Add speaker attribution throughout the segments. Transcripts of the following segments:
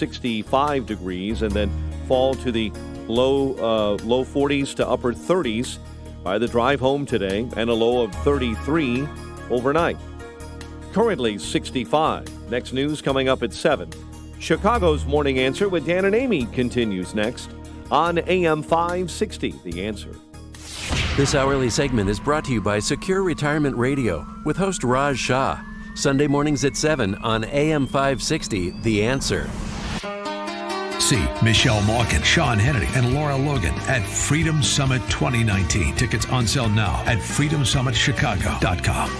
Speaker 1: 65 degrees, and then fall to the low 40s to upper 30s by the drive home today, and a low of 33 overnight. Currently 65. Next news coming up at 7. Chicago's Morning Answer with Dan and Amy continues next on AM 560. The Answer.
Speaker 2: This hourly segment is brought to you by Secure Retirement Radio with host Raj Shah. Sunday mornings at 7 on AM 560. The Answer.
Speaker 3: See Michelle Malkin, Sean Hannity, and Laura Logan at Freedom Summit 2019. Tickets on sale now at freedomsummitchicago.com.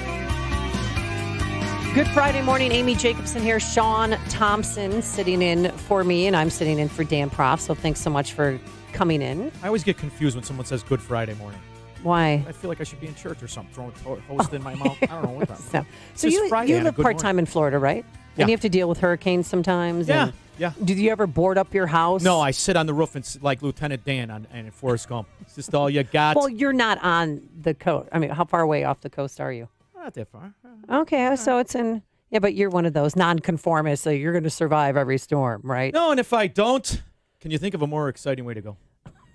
Speaker 4: Good Friday morning. Amy Jacobson here. Sean Thompson sitting in for me, and I'm sitting in for Dan Prof. So thanks so much for coming in.
Speaker 5: I always get confused when someone says Good Friday morning.
Speaker 4: Why?
Speaker 5: I feel like I should be in church or something, throwing toast in my mouth. I don't know what that
Speaker 4: So you live part-time in Florida, right?
Speaker 5: Yeah.
Speaker 4: And you have to deal with hurricanes sometimes?
Speaker 5: Yeah.
Speaker 4: Do you ever board up your house?
Speaker 5: No, I sit on the roof and like Lieutenant Dan in Forrest Gump. It's just all you got.
Speaker 4: Well, you're not on the coast. I mean, how far away off the coast are you?
Speaker 5: Not that far.
Speaker 4: Okay, so it's in... Yeah, but you're one of those nonconformists, so you're going to survive every storm, right?
Speaker 5: No, and if I don't, can you think of a more exciting way to go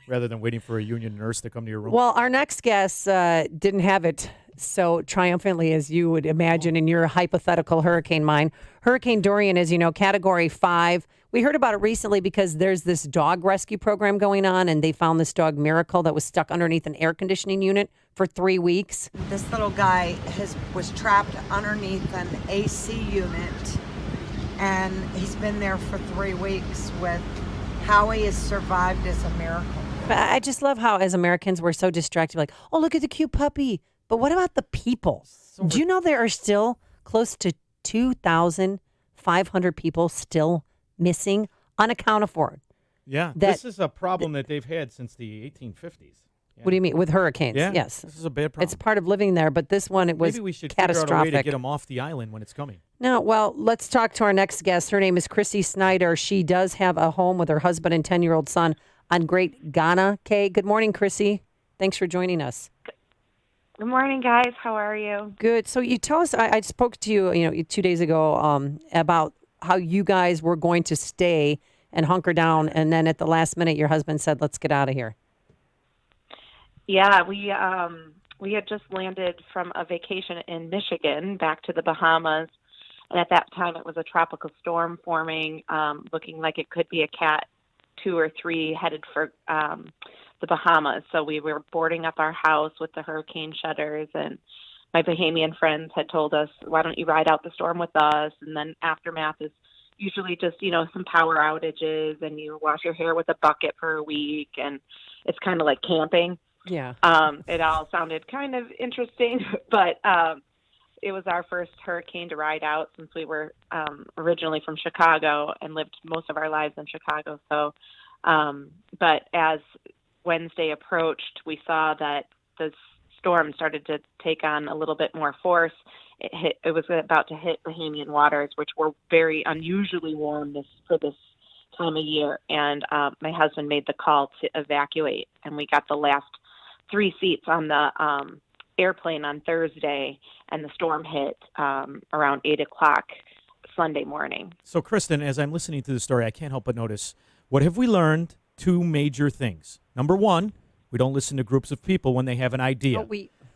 Speaker 5: rather than waiting for a union nurse to come to your room?
Speaker 4: Well, our next guest didn't have it so triumphantly as you would imagine in your hypothetical hurricane mind. Hurricane Dorian, as you know, Category 5. We heard about it recently because there's this dog rescue program going on, and they found this dog Miracle that was stuck underneath an air conditioning unit for 3 weeks.
Speaker 6: This little guy was trapped underneath an AC unit, and he's been there for 3 weeks. With how he has survived is a miracle.
Speaker 4: But I just love how, as Americans, we're so distracted. Like, oh, look at the cute puppy. But what about the people? Do you know there are still close to 2,500 people still missing, unaccounted for?
Speaker 5: Yeah, this is a problem that they've had since the 1850s. Yeah.
Speaker 4: What do you mean? With hurricanes?
Speaker 5: Yeah,
Speaker 4: yes.
Speaker 5: This is a bad problem.
Speaker 4: It's part of living there, but this one, it was
Speaker 5: Maybe we should
Speaker 4: catastrophic.
Speaker 5: figure out a way to get them off the island when it's coming.
Speaker 4: No, well, let's talk to our next guest. Her name is Krissy Synder. She does have a home with her husband and 10-year-old son on Great Ghana Cay. Good morning, Krissy. Thanks for joining us.
Speaker 7: Good morning, guys. How are you?
Speaker 4: Good. So you tell us, I spoke to you, 2 days ago about how you guys were going to stay and hunker down, and then at the last minute, your husband said, let's get out of here.
Speaker 7: Yeah, we had just landed from a vacation in Michigan back to the Bahamas, and at that time it was a tropical storm forming, looking like it could be a Cat 2 or 3 headed for the Bahamas. So we were boarding up our house with the hurricane shutters, and my Bahamian friends had told us, why don't you ride out the storm with us? And then aftermath is usually just, some power outages, and you wash your hair with a bucket for a week, and it's kind of like camping.
Speaker 4: Yeah.
Speaker 7: It all sounded kind of interesting, but it was our first hurricane to ride out since we were originally from Chicago and lived most of our lives in Chicago. So, but as Wednesday approached, we saw that the storm started to take on a little bit more force. It was about to hit Bahamian waters, which were very unusually warm for this time of year. And my husband made the call to evacuate, and we got the last 3 seats on the airplane on Thursday, and the storm hit around 8 o'clock Sunday morning.
Speaker 5: So, Kristen, as I'm listening to the story, I can't help but notice, what have we learned? 2 major things. Number 1, we don't listen to groups of people when they have an idea.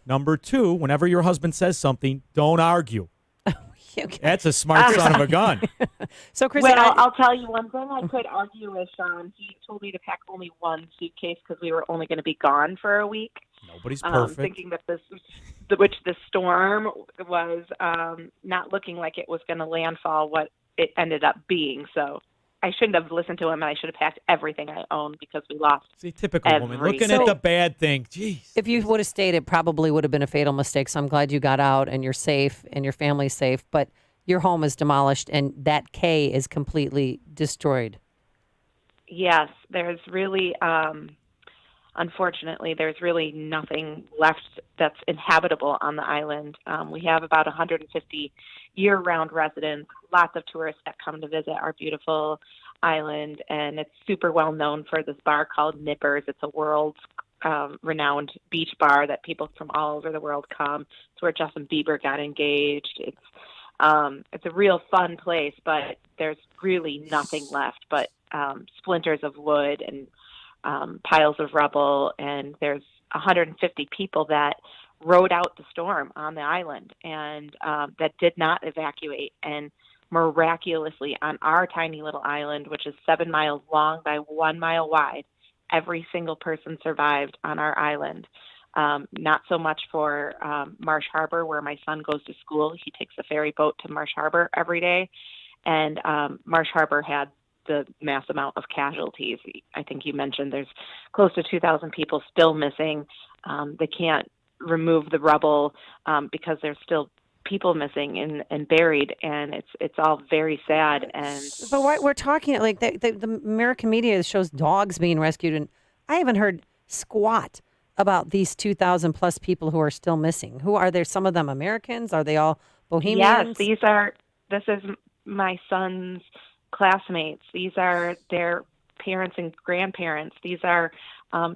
Speaker 5: Number 2, whenever your husband says something, don't argue.
Speaker 4: Okay.
Speaker 5: That's a smart son of a gun.
Speaker 4: So, Krissy,
Speaker 7: well, I'll tell you one thing I could argue with Sean. He told me to pack only 1 suitcase because we were only going to be gone for a week.
Speaker 5: Nobody's perfect.
Speaker 7: Thinking that the storm was not looking like it was going to landfall what it ended up being. So I shouldn't have listened to him, and I should have packed everything I owned because we lost.
Speaker 5: See, typical woman, looking at the bad thing. Jeez.
Speaker 4: If you would have stayed, it probably would have been a fatal mistake. So I'm glad you got out and you're safe and your family's safe. But your home is demolished, and that Cay is completely destroyed.
Speaker 7: Yes, there's really, unfortunately, there's really nothing left that's inhabitable on the island. We have about 150 year-round residents, lots of tourists that come to visit our beautiful island, and it's super well known for this bar called Nippers. It's a world-renowned beach bar that people from all over the world come. It's where Justin Bieber got engaged. It's It's a real fun place, but there's really nothing left but splinters of wood and piles of rubble. And there's 150 people that rode out the storm on the island and that did not evacuate. And miraculously, on our tiny little island, which is 7 miles long by 1 mile wide, every single person survived on our island. Not so much for Marsh Harbor, where my son goes to school. He takes a ferry boat to Marsh Harbor every day. And Marsh Harbor had the mass amount of casualties. I think you mentioned there's close to 2,000 people still missing. They can't remove the rubble because there's still people missing and buried, and it's all very sad. And
Speaker 4: but what we're talking like the American media shows dogs being rescued, and I haven't heard squat about these 2,000 plus people who are still missing. Who are there? Some of them Americans? Are they all Bohemians?
Speaker 7: Yes, this is my son's classmates. These are their parents and grandparents. These are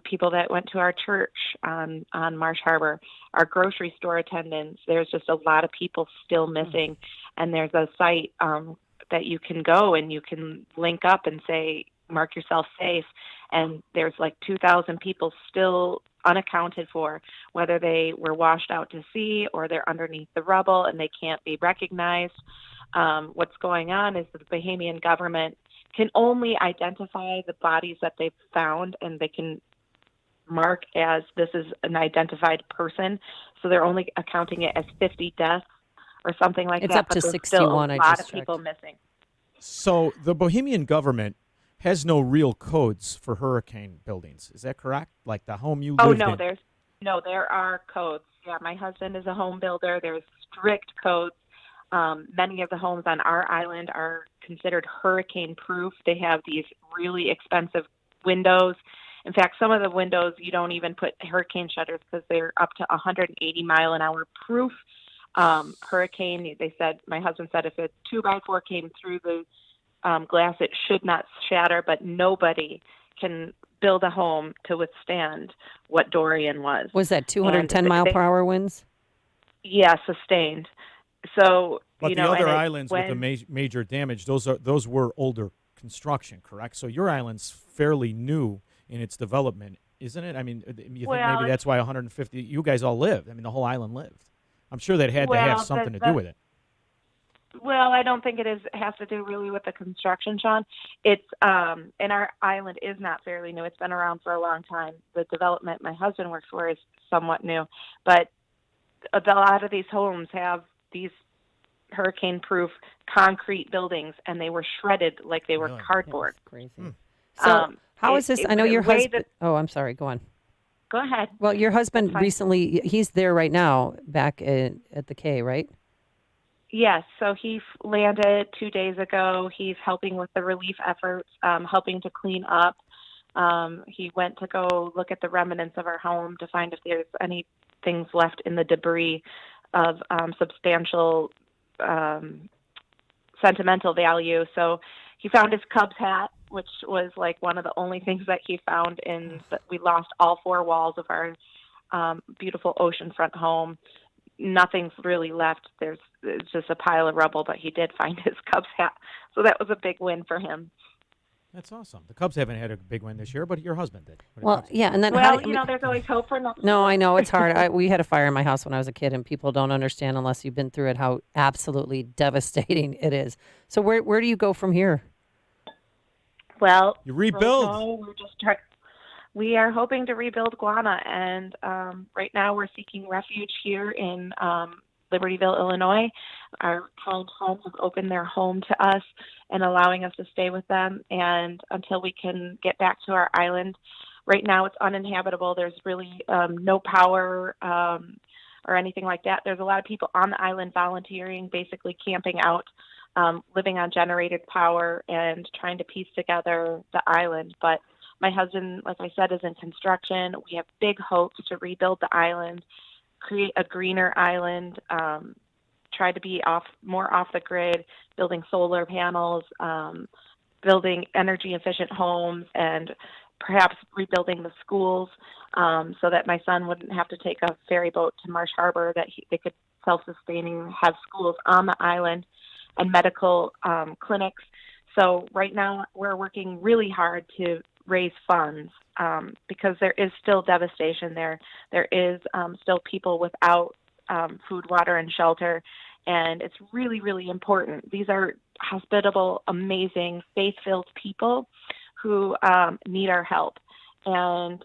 Speaker 7: people that went to our church on Marsh Harbor, our grocery store attendants. There's just a lot of people still missing. And there's a site that you can go and you can link up and say, mark yourself safe. And there's like 2,000 people still unaccounted for, whether they were washed out to sea or they're underneath the rubble and they can't be recognized. What's going on is the Bahamian government can only identify the bodies that they've found, and they can mark as this is an identified person. So they're only accounting it as 50 deaths or something like that.
Speaker 4: It's up to 61.
Speaker 7: Still a
Speaker 4: I
Speaker 7: lot
Speaker 4: just
Speaker 7: of
Speaker 4: checked.
Speaker 7: people missing.
Speaker 5: So the Bohemian government has no real codes for hurricane buildings. Is that correct? Like the home you lived in?
Speaker 7: There are codes. Yeah, my husband is a home builder. There's strict codes. Many of the homes on our island are considered hurricane proof. They have these really expensive windows. In fact, some of the windows you don't even put hurricane shutters because they're up to 180 mile an hour proof. Hurricane, my husband said if a 2x4 came through the glass, it should not shatter, but nobody can build a home to withstand what Dorian was.
Speaker 4: Was that 210 mile per hour winds?
Speaker 7: Yeah, sustained. So,
Speaker 5: but
Speaker 7: the
Speaker 5: other islands with the major damage, those were older construction, correct? So your island's fairly new in its development, isn't it? I mean, you think maybe that's why 150, you guys all lived. I mean, the whole island lived. I'm sure that had to have something to do with it.
Speaker 7: Well, I don't think it has to do really with the construction, Sean. It's and our island is not fairly new. It's been around for a long time. The development my husband works for is somewhat new, but a lot of these homes have these hurricane-proof concrete buildings, and they were shredded like they were cardboard.
Speaker 4: That's crazy. So how is this? I know your husband. I'm sorry. Go on.
Speaker 7: Go ahead.
Speaker 4: Well, your husband recently, he's there right now back at the K, right?
Speaker 7: Yes. So he landed 2 days ago. He's helping with the relief efforts, helping to clean up. He went to go look at the remnants of our home to find if there's any things left in the debris of substantial sentimental value. So he found his Cubs hat, which was like one of the only things that he found we lost all 4 walls of our beautiful oceanfront home. Nothing's really left. It's just a pile of rubble, but he did find his Cubs hat. So that was a big win for him.
Speaker 5: That's awesome. The Cubs haven't had a big win this year, but your husband did.
Speaker 4: Well, yeah, and then
Speaker 7: there's always hope for nothing.
Speaker 4: No, I know it's hard. We had a fire in my house when I was a kid, and people don't understand unless you've been through it how absolutely devastating it is. So where do you go from here?
Speaker 7: Well,
Speaker 5: you rebuild.
Speaker 7: Right now we are hoping to rebuild Guana, and right now we're seeking refuge here in Libertyville, Illinois. Our kind friends have opened their home to us and allowing us to stay with them, and until we can get back to our island. Right now it's uninhabitable. There's really no power or anything like that. There's a lot of people on the island volunteering, basically camping out, living on generated power and trying to piece together the island. But my husband, like I said, is in construction. We have big hopes to rebuild the island, create a greener island, try to be more off the grid, building solar panels, building energy efficient homes, and perhaps rebuilding the schools so that my son wouldn't have to take a ferry boat to Marsh Harbor, that they could self-sustaining, have schools on the island and medical clinics. So right now we're working really hard to raise funds because there is still devastation there. There is still people without food, water, and shelter. And it's really, really important. These are hospitable, amazing, faith-filled people who need our help. And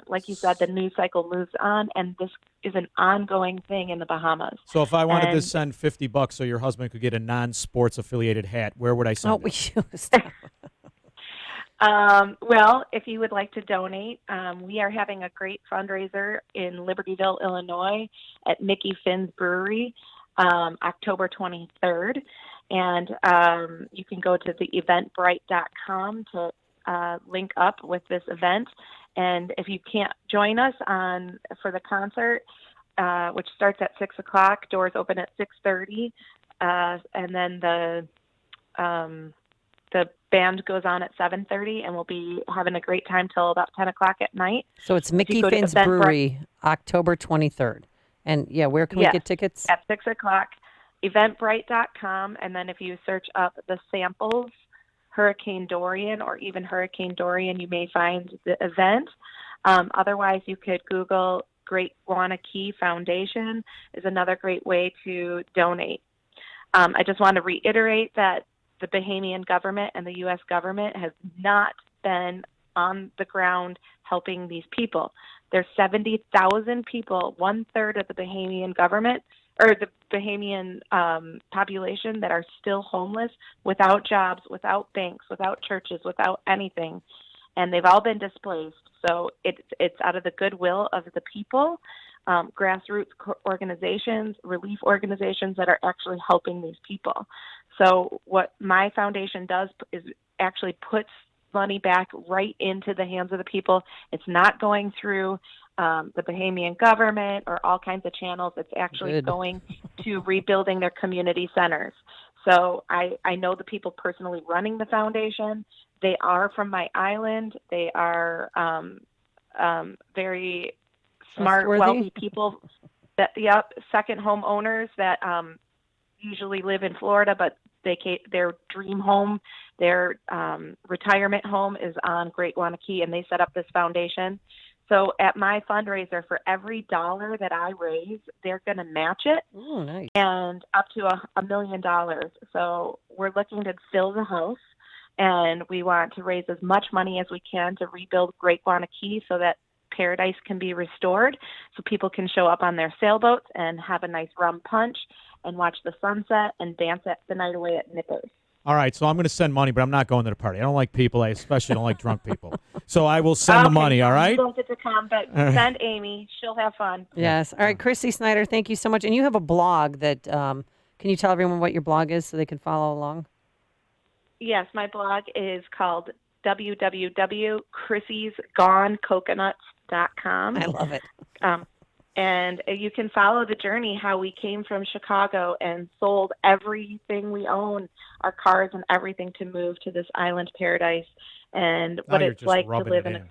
Speaker 7: like you said, the news cycle moves on, and this is an ongoing thing in the Bahamas.
Speaker 5: So if I wanted to send $50 so your husband could get a non-sports affiliated hat, where would I send it?
Speaker 7: Well, if you would like to donate, we are having a great fundraiser in Libertyville, Illinois at Mickey Finn's Brewery, October 23rd. And you can go to the eventbrite.com to link up with this event. And if you can't join us for the concert, which starts at 6 o'clock, doors open at 6:30, and then the band goes on at 7:30, and we'll be having a great time till about 10 o'clock at night.
Speaker 4: So it's Mickey Finn's Brewery, October 23rd. And, yeah, where can we get tickets?
Speaker 7: At 6 o'clock, eventbrite.com, and then if you search up the samples, Hurricane Dorian, or even Hurricane Dorian, you may find the event. Otherwise, you could Google Great Guana Key Foundation is another great way to donate. I just want to reiterate that the Bahamian government and the U.S. government has not been on the ground helping these people. There's 70,000 people, 1/3 of the Bahamian government, or the Bahamian population, that are still homeless, without jobs, without banks, without churches, without anything. And they've all been displaced. So it's out of the goodwill of the people, grassroots organizations, relief organizations that are actually helping these people. So what my foundation does is actually puts money back right into the hands of the people. It's not going through the Bahamian government or all kinds of channels. It's actually going to rebuilding their community centers. So I know the people personally running the foundation. They are from my island. They are very smart, wealthy people. Second home owners that usually live in Florida, but their dream home, their retirement home is on Great Guana Key, and they set up this foundation. So at my fundraiser, for every dollar that I raise, they're going to match it.
Speaker 4: Oh, nice.
Speaker 7: And up to $1 million. So we're looking to fill the house, and we want to raise as much money as we can to rebuild Great Guana Key so that paradise can be restored, so people can show up on their sailboats and have a nice rum punch and watch the sunset and dance the night away at Nippers.
Speaker 5: All right, so I'm going to send money, but I'm not going to the party. I don't like people. I especially don't like drunk people. So I will send the money, all right?
Speaker 7: You don't get to come, but send Amy. She'll have fun.
Speaker 4: Yes. All right, Krissy Synder, thank you so much. And you have a blog that, can you tell everyone what your blog is so they can follow along?
Speaker 7: Yes, my blog is called www.chrissysgonecoconuts.com.
Speaker 4: I love it.
Speaker 7: And you can follow the journey, how we came from Chicago and sold everything we own, our cars and everything, to move to this island paradise, and what it's like to live in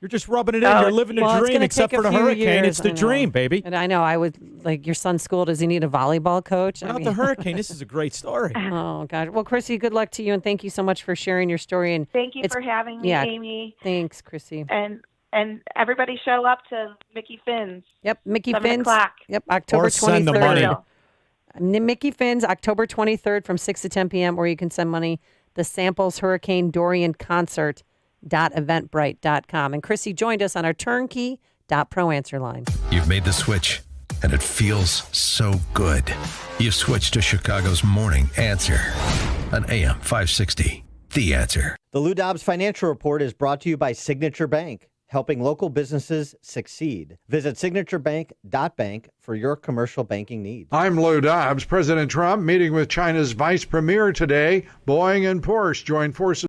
Speaker 5: You're just rubbing it in. You're living a dream, except for the hurricane. It's the dream, baby.
Speaker 4: And I know. I would, like, your son's school, does he need a volleyball coach?
Speaker 5: Not the hurricane. This is a great story.
Speaker 4: Oh, God. Well, Krissy, good luck to you, and thank you so much for sharing your story. And
Speaker 7: thank you for having me, Amy.
Speaker 4: Thanks, Krissy.
Speaker 7: And everybody show up to Mickey Finn's.
Speaker 4: Yep, Mickey
Speaker 7: 7
Speaker 4: Finn's.
Speaker 7: o'clock.
Speaker 4: Yep, October 23rd.
Speaker 5: Or send the money.
Speaker 4: Mickey Finn's, October 23rd from 6 to 10 p.m., or you can send money. The Samples Hurricane Dorian Concert.eventbrite.com. And Krissy joined us on our turnkey.pro answer line.
Speaker 3: You've made the switch, and it feels so good. You've switched to Chicago's Morning Answer on AM 560. The Answer.
Speaker 8: The Lou Dobbs Financial Report is brought to you by Signature Bank, helping local businesses succeed. Visit signaturebank.bank for your commercial banking needs.
Speaker 9: I'm Lou Dobbs. President Trump meeting with China's vice premier today. Boeing and Porsche join forces